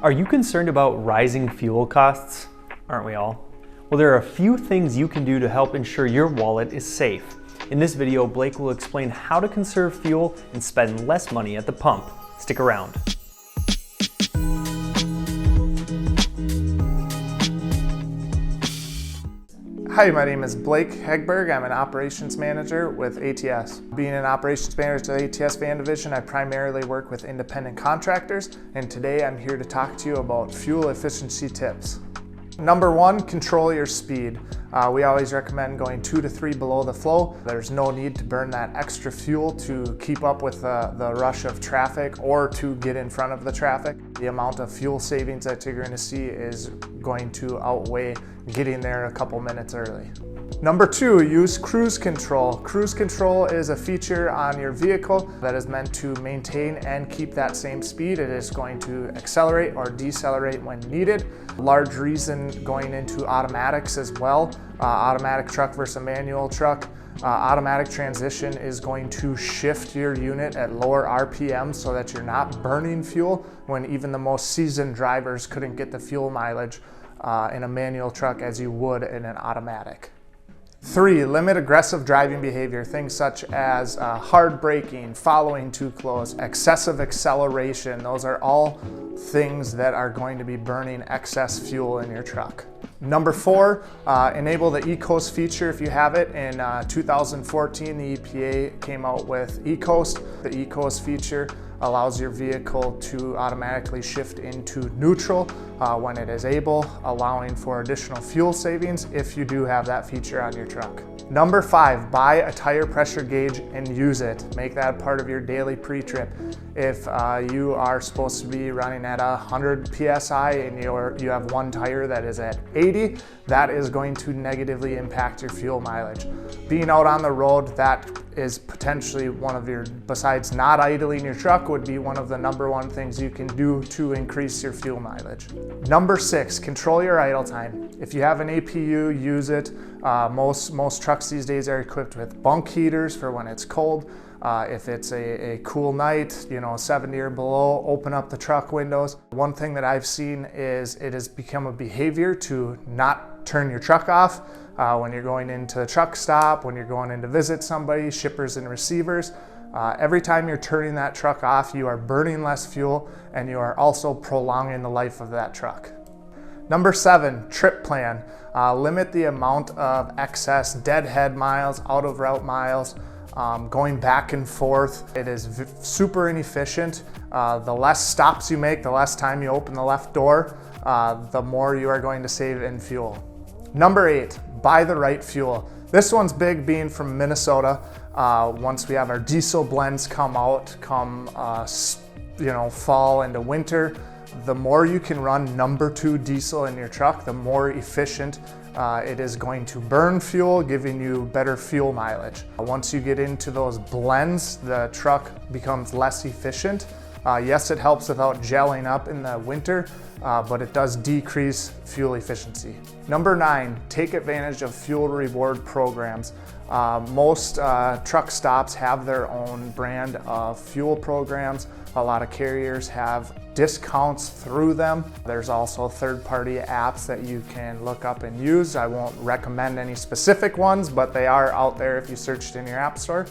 Are you concerned about rising fuel costs? Aren't we all? Well, there are a few things you can do to help ensure your wallet is safe. In this video, Blake will explain how to conserve fuel and spend less money at the pump. Stick around. Hi, my name is Blake Hegberg. I'm an operations manager with ATS. Being an operations manager at the ATS van division, I primarily work with independent contractors, and today I'm here to talk to you about fuel efficiency tips. Number one, control your speed. We always recommend going 2 to 3 below the flow. There's no need to burn that extra fuel to keep up with the rush of traffic or to get in front of the traffic. The amount of fuel savings that you're going to see is going to outweigh getting there a couple minutes early. Number two, use cruise control. Cruise control is a feature on your vehicle that is meant to maintain and keep that same speed. It is going to accelerate or decelerate when needed. Large reason going into automatics as well. Automatic truck versus a manual truck. Automatic transmission is going to shift your unit at lower RPM so that you're not burning fuel when even the most seasoned drivers couldn't get the fuel mileage in a manual truck as you would in an automatic. 3, limit aggressive driving behavior. Things such as hard braking, following too close, excessive acceleration. Those are all things that are going to be burning excess fuel in your truck. Number 4, enable the eCoast feature if you have it. In 2014, the EPA came out with eCoast. The eCoast feature allows your vehicle to automatically shift into neutral when it is able, allowing for additional fuel savings if you do have that feature on your truck. Number 5, buy a tire pressure gauge and use it. Make that part of your daily pre-trip. If you are supposed to be running at 100 PSI and you have one tire that is at 80, that is going to negatively impact your fuel mileage. Being out on the road, that is potentially one of your, besides not idling your truck, would be one of the number one things you can do to increase your fuel mileage. Number 6, control your idle time. If you have an APU, use it. Most trucks these days are equipped with bunk heaters for when it's cold. If it's a cool night, 70 or below, open up the truck windows. One thing that I've seen is it has become a behavior to not turn your truck off when you're going into the truck stop, when you're going in to visit somebody, shippers and receivers. Every time you're turning that truck off, you are burning less fuel and you are also prolonging the life of that truck. Number 7, trip plan. Limit the amount of excess deadhead miles, out of route miles, going back and forth. It is super inefficient. The less stops you make, the less time you open the left door, the more you are going to save in fuel. Number 8, buy the right fuel. This one's big, being from Minnesota. Once we have our diesel blends come out, fall into winter, the more you can run number 2 diesel in your truck, the more efficient it is going to burn fuel, giving you better fuel mileage. Once you get into those blends, the truck becomes less efficient. Yes, it helps without gelling up in the winter, but it does decrease fuel efficiency. Number 9, take advantage of fuel reward programs. Most truck stops have their own brand of fuel programs. A lot of carriers have discounts through them. There's also third-party apps that you can look up and use. I won't recommend any specific ones, but they are out there if you searched in your app store.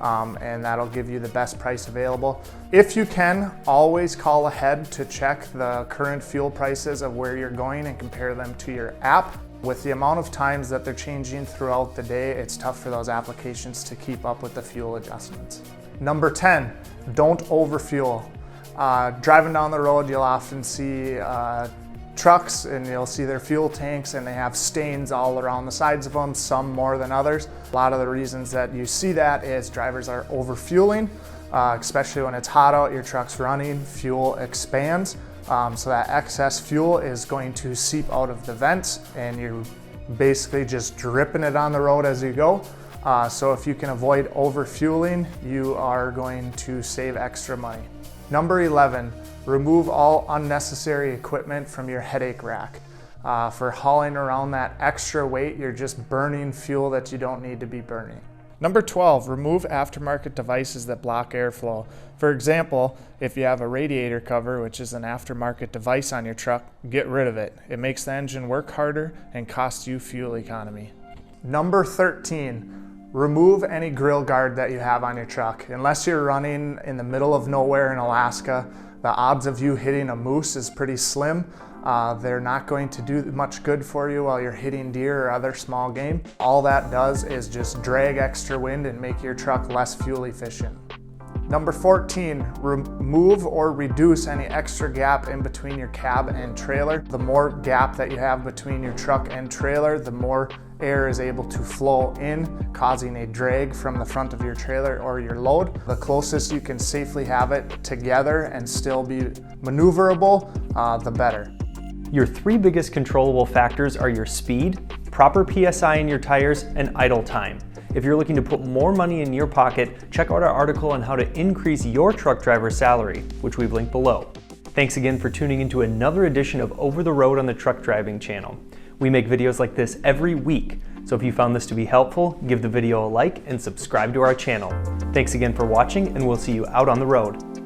And that'll give you the best price available. If you can, always call ahead to check the current fuel prices of where you're going and compare them to your app. With the amount of times that they're changing throughout the day, it's tough for those applications to keep up with the fuel adjustments. Number 10, don't overfuel. Driving down the road, you'll often see trucks and you'll see their fuel tanks and they have stains all around the sides of them, some more than others. A lot of the reasons that you see that is drivers are overfueling, especially when it's hot out, your truck's running, fuel expands. So that excess fuel is going to seep out of the vents and you're basically just dripping it on the road as you go. So if you can avoid overfueling, you are going to save extra money. Number 11, remove all unnecessary equipment from your headache rack. For hauling around that extra weight, you're just burning fuel that you don't need to be burning. Number 12, remove aftermarket devices that block airflow. For example, if you have a radiator cover, which is an aftermarket device on your truck, get rid of it. It makes the engine work harder and costs you fuel economy. Number 13, remove any grill guard that you have on your truck. Unless you're running in the middle of nowhere in Alaska, the odds of you hitting a moose is pretty slim. They're not going to do much good for you while you're hitting deer or other small game. All that does is just drag extra wind and make your truck less fuel efficient. Number 14, remove or reduce any extra gap in between your cab and trailer. The more gap that you have between your truck and trailer, the more air is able to flow in, causing a drag from the front of your trailer or your load. The closest you can safely have it together and still be maneuverable, the better. Your three biggest controllable factors are your speed, proper PSI in your tires, and idle time. If you're looking to put more money in your pocket, check out our article on how to increase your truck driver's salary, which we've linked below. Thanks again for tuning into another edition of Over the Road on the Truck Driving channel. We make videos like this every week, so if you found this to be helpful, give the video a like and subscribe to our channel. Thanks again for watching, and we'll see you out on the road.